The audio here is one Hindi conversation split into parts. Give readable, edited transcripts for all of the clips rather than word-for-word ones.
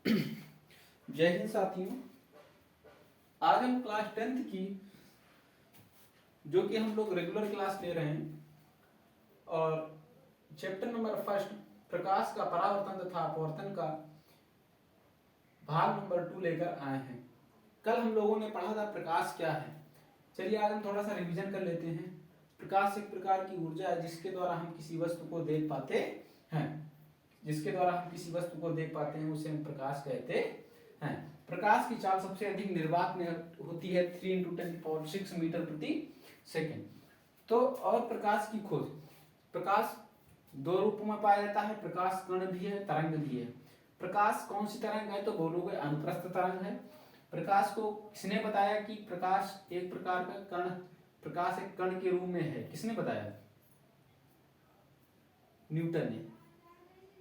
जय हिंद साथियों। आज हम क्लास 10th की जो कि हम लोग रेगुलर क्लास ले रहे हैं और चैप्टर नंबर 1 प्रकाश का परावर्तन तथा अपवर्तन का भाग नंबर 2 लेकर आए हैं। कल हम लोगों ने पढ़ा था प्रकाश क्या है। चलिए आज हम थोड़ा सा रिवीजन कर लेते हैं। प्रकाश एक प्रकार की ऊर्जा है जिसके द्वारा हम किसी वस्तु को देख पाते हैं। जिसके द्वारा हम किसी वस्तु को देख पाते हैं उसे हम प्रकाश कहते हैं। प्रकाश की चाल सबसे अधिक निर्वात में होती है 3 × 10⁶ मीटर प्रति सेकेंड। तो और प्रकाश की खोज। प्रकाश दो रूपों में पाया जाता है, प्रकाश कण भी है, तरंग भी है। प्रकाश कौन सी तरंग है तो बोलोगे अनुप्रस्थ तरंग है। प्रकाश को किसने बताया कि प्रकाश एक प्रकार का कण, प्रकाश एक कण के रूप में है? किसने बताया? न्यूटन ने।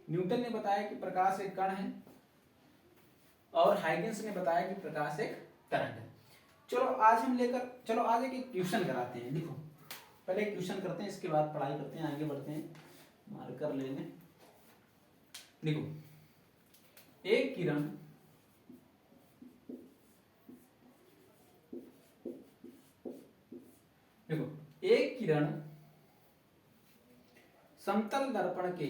न्यूटन ने बताया कि प्रकाश एक कण है और हाइगेंस ने बताया कि प्रकाश एक तरंग है। चलो आज एक ट्यूशन कराते हैं। देखो पहले एक ट्यूशन करते हैं, इसके बाद पढ़ाई करते हैं, आगे बढ़ते हैं। मार्कर ले लें। देखो एक किरण समतल दर्पण के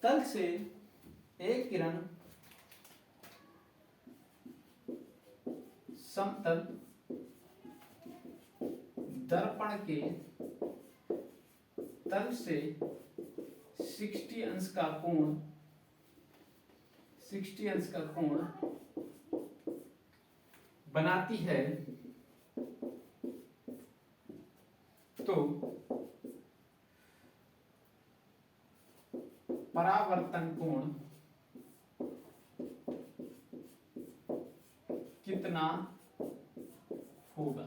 तल से समतल दर्पण के तल से 60 अंश का कोण बनाती है तो परावर्तन कोण कितना होगा?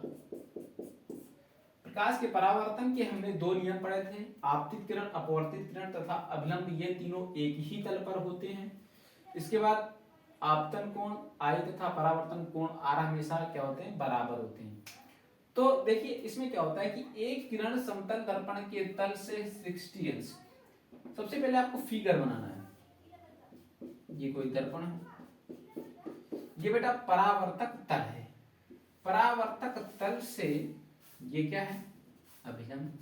प्रकाश के परावर्तन के हमने दो नियम पढ़े थे, आपतित किरण, अपवर्तित किरण तथा अभिलंब। ये तीनों एक ही तल पर होते हैं। इसके बाद आपतन कोण I तथा परावर्तन कोण R हमेशा क्या होते हैं? बराबर होते हैं। तो देखिए इसमें क्या होता है कि एक किरण समतल दर्पण के तल से 60 अंश। सबसे पहले आपको फिगर बनाना है। ये कोई दर्पण है, ये बेटा परावर्तक तल है। परावर्तक तल से ये क्या है? अभिलंब।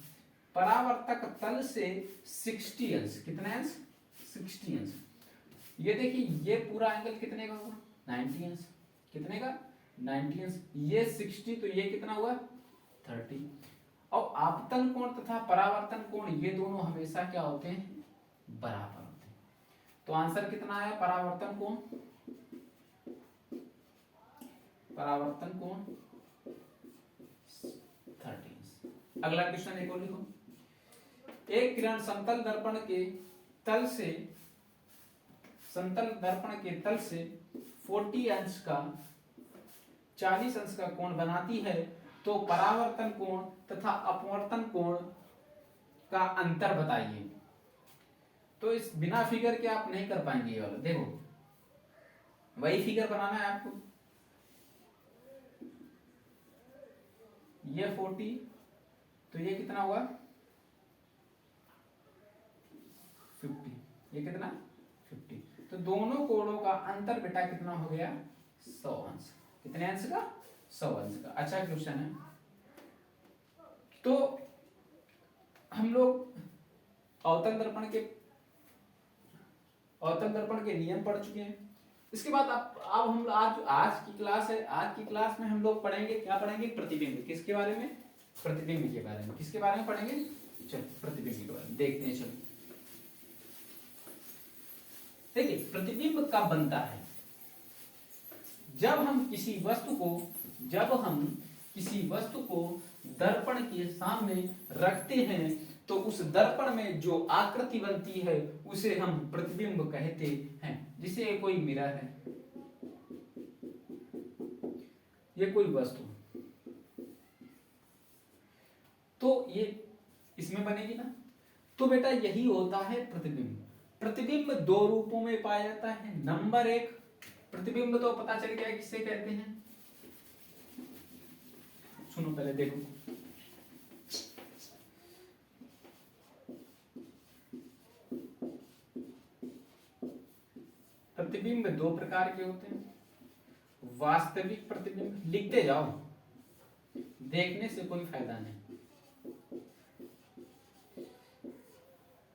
परावर्तक तल से 60 अंश। कितने अंश? 60 अंश। ये देखिए ये पूरा एंगल कितने का हुआ? 90 अंश। कितने का? 90 अंश। ये 60 तो ये कितना हुआ? 30। और आपतन कोण तथा परावर्तन कोण ये दोनों हमेशा क्या होते हैं? बराबर होते हैं। तो आंसर कितना है? परावर्तन कोण 30। अगला क्वेश्चन एक और लिखो। एक किरण समतल दर्पण के तल से 40 अंश का कोण बनाती है तो परावर्तन कोण तथा अपवर्तन कोण का अंतर बताइए। तो इस बिना फिगर के आप नहीं कर पाएंगे ये वाला। देखो वही फिगर बनाना है आपको। ये 40 तो ये कितना हुआ? 50। ये कितना? 50। तो दोनों कोणों का अंतर बेटा कितना हो गया? 100 अंश। कितने अंश का? 100 अंश का। अच्छा क्वेश्चन है। तो हम लोग अवतल दर्पण के नियम पढ़ चुके हैं। इसके बाद अब हम आज की क्लास है। आज की क्लास में हम लोग पढ़ेंगे, क्या पढ़ेंगे? प्रतिबिंब। किसके बारे में? प्रतिबिंब के बारे में। किसके बारे में पढ़ेंगे? चलो प्रतिबिंब के बारे में देखते हैं। चलो देखिए प्रतिबिंब कब बनता है? जब हम किसी वस्तु को दर्पण के सामने रखते हैं तो उस दर्पण में जो आकृति बनती है उसे हम प्रतिबिंब कहते हैं। जिसे कोई मिरर है, ये कोई वस्तु, तो ये इसमें बनेगी ना। तो बेटा यही होता है प्रतिबिंब। प्रतिबिंब दो रूपों में पाया जाता है। नंबर 1 प्रतिबिंब तो पता चल गया किससे कहते हैं। सुनो पहले देखो। प्रतिबिंब दो प्रकार के होते हैं। वास्तविक प्रतिबिंब, लिखते जाओ, देखने से कोई फायदा नहीं।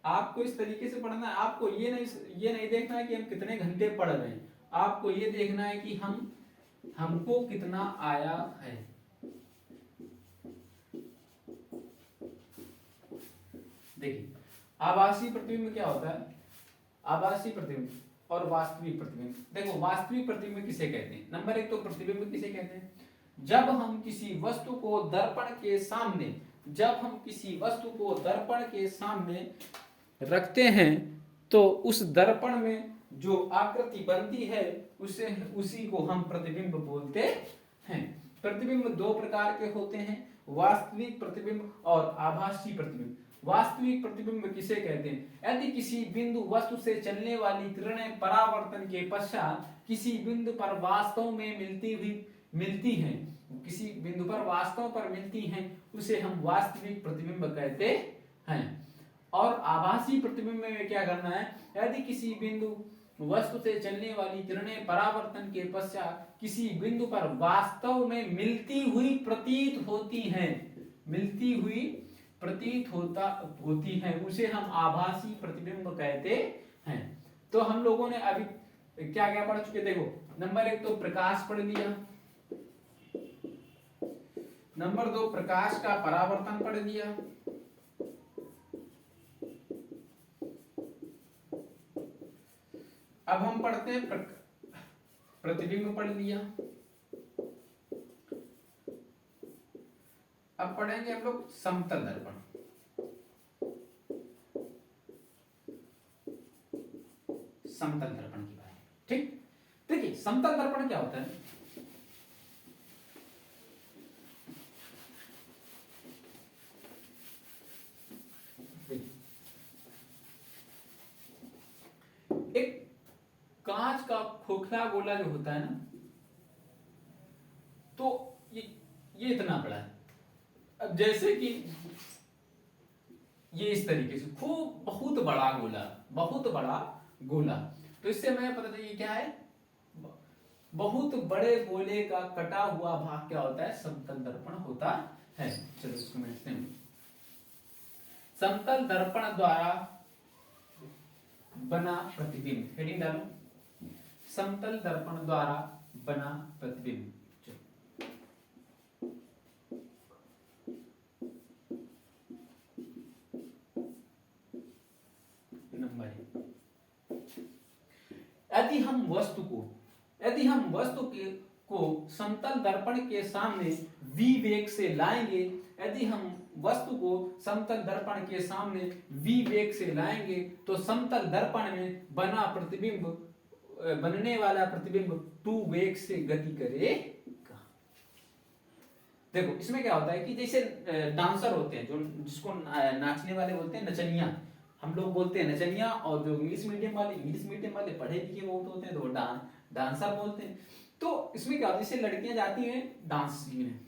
आपको इस तरीके से पढ़ना है, आपको ये नहीं देखना है कि हम कितने घंटे पढ़ रहे हैं, आपको ये देखना है कि हमको कितना आया है। देखिए आभासी प्रतिबिंब क्या होता है, आभासी प्रतिबिंब और वास्तविक प्रतिबिंब। देखो वास्तविक प्रतिबिंब किसे कहते हैं, नंबर एक तो प्रतिबिंब किसे कहते हैं, जब हम किसी वस्तु को दर्पण के सामने, जब हम किसी वस्तु को दर्पण के सामने रखते हैं तो उस दर्पण में जो आकृति बनती है उसी को हम प्रतिबिंब बोलते हैं। प्रतिबिंब दो प्रकार के होते हैं, वास्तविक प्रतिबिंब और आभासी प्रतिबिंब। वास्तविक प्रतिबिंब किसे कहते हैं, यदि किसी बिंदु वस्तु से चलने वाली किरणें परावर्तन के पश्चात किसी बिंदु पर वास्तव में मिलती हैं, किसी बिंदु पर वास्तव पर मिलती हैं, उसे हम वास्तविक प्रतिबिंब कहते हैं। और आभासी प्रतिबिंब में क्या करना है, यदि किसी बिंदु वस्तु से चलने वाली किरणें परावर्तन के पश्चात किसी बिंदु पर वास्तव में मिलती हुई प्रतीत होती हैं, मिलती हुई प्रतीत होती हैं, उसे हम आभासी प्रतिबिंब कहते हैं। तो हम लोगों ने अभी क्या क्या पढ़ चुके, देखो नंबर एक तो प्रकाश पढ़ लिया, नंबर दो प्रकाश का परावर्तन पढ़ लिया, अब हम पढ़ते हैं प्रतिबिंब पढ़ लिया। अब पढ़ेंगे हम लोग समतल दर्पण। समतल दर्पण की बात, ठीक। देखिए समतल दर्पण क्या होता है, एक कांच का खोखला गोला जो होता है ना, तो ये इतना बड़ा है। अब जैसे कि ये इस तरीके से खूब बहुत बड़ा गोला, बहुत बड़ा गोला, तो इससे हमें पता चलिए क्या है, बहुत बड़े गोले का कटा हुआ भाग क्या होता है, समतल दर्पण होता है। चलो इसको मैं समतल दर्पण द्वारा बना प्रतिबिंब, हेडिंग डालो, समतल दर्पण द्वारा बना प्रतिबिंब। नंबर यदि हम वस्तु को समतल दर्पण के सामने V वेग से लाएंगे, यदि हम वस्तु को समतल दर्पण के सामने V वेग से लाएंगे तो समतल दर्पण में बनने वाला प्रतिबिंब 2 वेग से गति करेगा। देखो इसमें क्या होता है कि जैसे डांसर होते हैं, जो जिसको नाचने वाले बोलते हैं नचनिया, हम लोग बोलते हैं नचनिया, और जो इंग्लिश मीडियम वाले पढ़े लिखे बहुत होते हैं तो डांसर बोलते हैं। तो इसमें क्या होता है, जैसे लड़कियां जाती हैं डांस सीखने,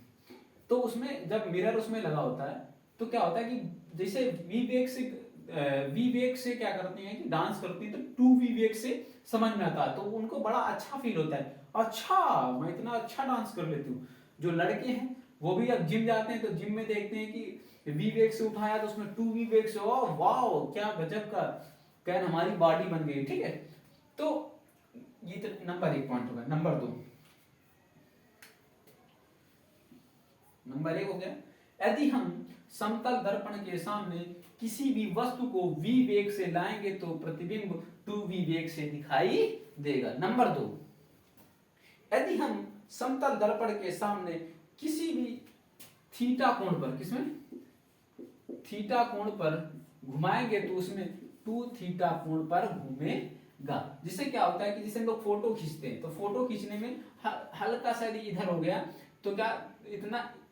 तो उसमें जब मिरर उसमें लगा होता है तो क्या होता है कि जैसे वी वेग से क्या करती हैं कि डांस करती हैं, तो 2 वी वेग से समझ में आता है, तो उनको बड़ा अच्छा फील होता है, अच्छा मैं इतना अच्छा डांस कर लेती हूँ। जो लड़के हैं वो भी अब जिम जाते हैं तो जिम में देखते हैं कि वी वेग से उठाया तो उसमें 2 वी वेग से, ओ वाह क्या गजब का कैन हमारी बॉडी बन गई, ठीक है। तो ये तो नंबर 1 पॉइंट होगा। नंबर 1 हो गया, यदि हम समतल दर्पण के सामने किसी भी वस्तु को V वेग से लाएंगे तो प्रतिबिंब 2V वेग से दिखाई देगा। नंबर 2, यदि हम समतल दर्पण के सामने किसी भी थीटा कोण पर, किसमें थीटा कोण पर घुमाएंगे तो उसमें 2 थीटा कोण पर घूमेगा। जिससे क्या होता है कि जैसे हम लोग फोटो खींचते हैं तो फोटो खींचने में हल्का सा इधर हो गया तो क्या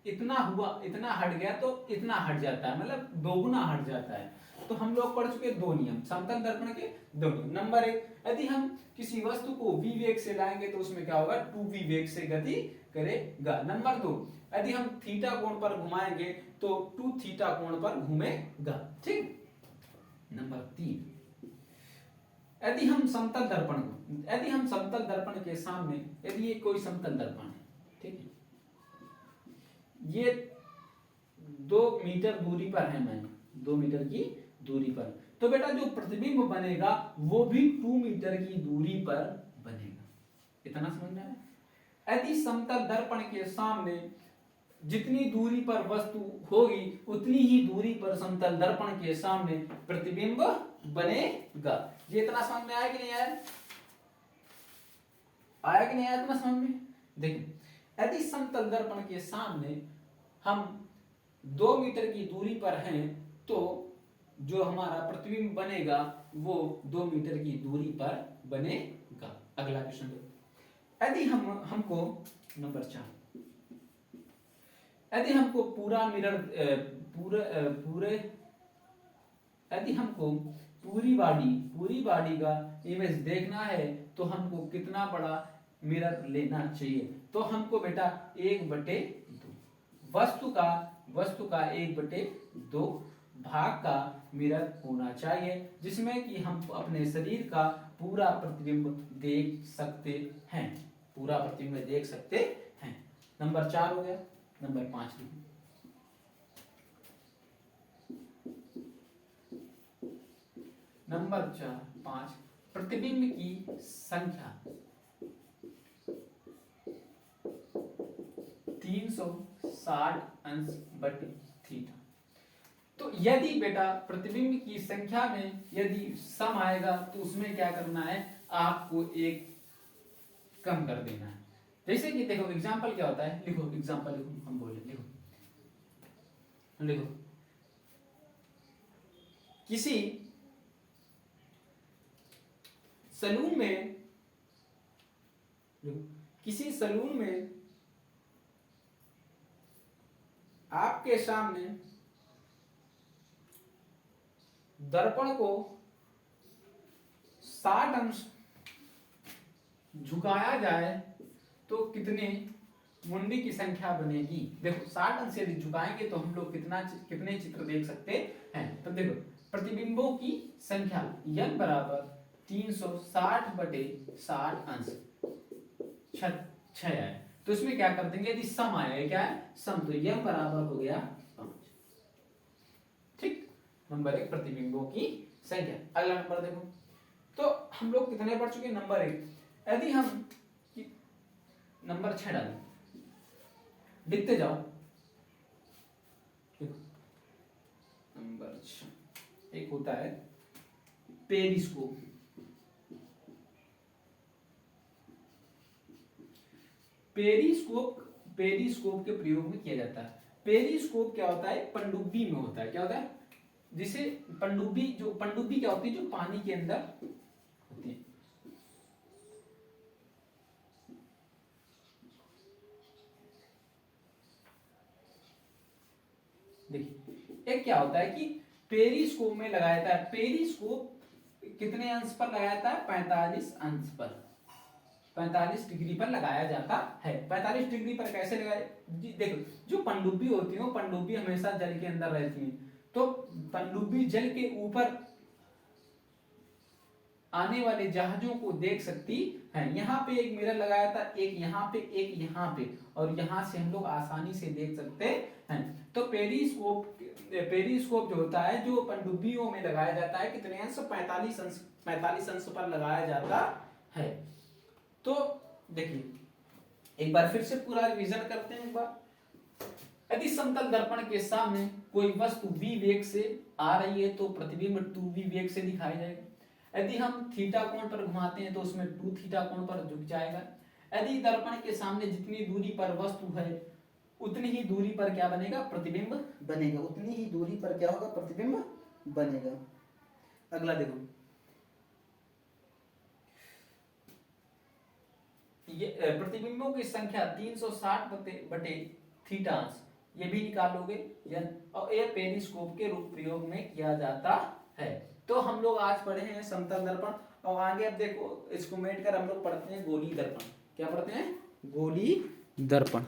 इतना हुआ, इतना हट गया तो इतना हट जाता है, मतलब दोगुना हट जाता है। तो हम लोग पढ़ चुके 2 नियम समतल दर्पण के 2 नियम। नंबर 1, यदि हम किसी वस्तु को V वेग से लाएंगे तो उसमें क्या होगा, 2V वेग से गति करेगा। नंबर 2, यदि हम थीटा कोण पर घुमाएंगे तो 2 थीटा कोण पर घूमेगा, ठीक। नंबर 3, यदि हम समतल दर्पण के सामने, यदि ये कोई समतल दर्पण है, ठीक है, ये 2 मीटर दूरी पर है, मैं 2 मीटर की दूरी पर, तो बेटा जो प्रतिबिंब बनेगा वो भी 2 मीटर की दूरी पर बनेगा। इतना समझना है। यदि समतल दर्पण के सामने जितनी दूरी पर वस्तु होगी उतनी ही दूरी पर समतल दर्पण के सामने प्रतिबिंब बनेगा। ये इतना समझ में आया कि नहीं आया? आया कि नहीं आया इतना समझ में? देखिए, यदि समतल दर्पण के सामने हम 2 मीटर की दूरी पर हैं तो जो हमारा प्रतिबिंब बनेगा वो 2 मीटर की दूरी पर बनेगा। अगला क्वेश्चन देखो। यदि हमको नंबर 4, यदि हमको पूरा मिरर यदि हमको पूरी बॉडी का इमेज देखना है तो हमको कितना बड़ा मिरर लेना चाहिए? तो हमको बेटा 1/2 वस्तु का 1/2 भाग का मिरर होना चाहिए जिसमें कि हम अपने शरीर का पूरा प्रतिबिंब देख सकते हैं, पूरा प्रतिबिंब देख सकते हैं। नंबर 4 हो गया। नंबर 5 लिखो। नंबर 5 प्रतिबिंब की संख्या 360 अंश बटे थीटा। तो यदि बेटा प्रतिबिंब की संख्या में यदि सम आएगा तो उसमें क्या करना है, आपको एक कम कर देना है। जैसे कि देखो एग्जांपल क्या होता है, लिखो एग्जांपल, लिखो हम बोले, लिखो किसी सलून में आपके सामने दर्पण को 60 अंश झुकाया जाए तो कितने मुंडी की संख्या बनेगी? देखो 60 अंश यदि झुकाएंगे तो हम लोग कितने चित्र देख सकते हैं? तो देखो प्रतिबिंबों की संख्या n बराबर 360 बटे 60 अंश 6 है। तो इसमें क्या कर देंगे, यदि सम आए, क्या है सम, तो n बराबर हो गया 5। ठीक, नंबर 1 प्रतिबिंबों की संख्या। अगला नंबर देखो, तो हम लोग कितने पढ़ चुके? नंबर 1। यदि हम नंबर 6 डालें, लिखते जाओ, नंबर 6 एक होता है पेरिस्कोप। पेरिस्कोप के प्रयोग में किया जाता है। पेरिस्कोप क्या होता है, पनडुब्बी में होता है। क्या होता है, जिसे पनडुब्बी क्या होती है, जो पानी के अंदर होती है। देखिए एक क्या होता है कि पेरिस्कोप में लगाया जाता है। पेरिस्कोप कितने अंश पर लगाया जाता है? 45 अंश पर, 45 डिग्री पर लगाया जाता है। 45 डिग्री पर कैसे लगाए? देखो जो पनडुब्बी होती है वो पनडुब्बी हमेशा जल के अंदर रहती है, तो पनडुब्बी जल के ऊपर आने वाले जहाजों को देख सकती है। यहाँ पे एक मिरर लगाया था, एक यहाँ पे, एक यहाँ पे, और यहाँ से हम लोग आसानी से देख सकते हैं। तो पेरिस्कोप जो होता है, जो पनडुब्बियों में लगाया जाता है, कितने अंश? 45 अंश पर लगाया जाता है। तो देखिए एक बार फिर से पूरा रिवीजन करते हैं। एक बार, यदि समतल दर्पण के सामने कोई वस्तु v वेग से आ रही है तो प्रतिबिंब 2v वेग से दिखाई जाएगा। यदि हम थीटा कोण पर घुमाते हैं तो उसमें 2 थीटा कोण पर झुक जाएगा। यदि दर्पण के सामने जितनी दूरी पर वस्तु है उतनी ही दूरी पर क्या बनेगा? प्रतिबिंब बनेगा। उतनी ही दूरी पर क्या होगा? प्रतिबिंब बनेगा। अगला देखो, ये प्रतिबिंबों की संख्या 360 बटे थीटा अंश, ये भी निकालोगे, और ये पेरिस्कोप के रूप प्रयोग में किया जाता है। तो हम लोग आज पढ़े हैं समतल दर्पण, और आगे अब देखो इसको मेट कर हम लोग पढ़ते हैं गोली दर्पण। क्या पढ़ते हैं? गोली दर्पण।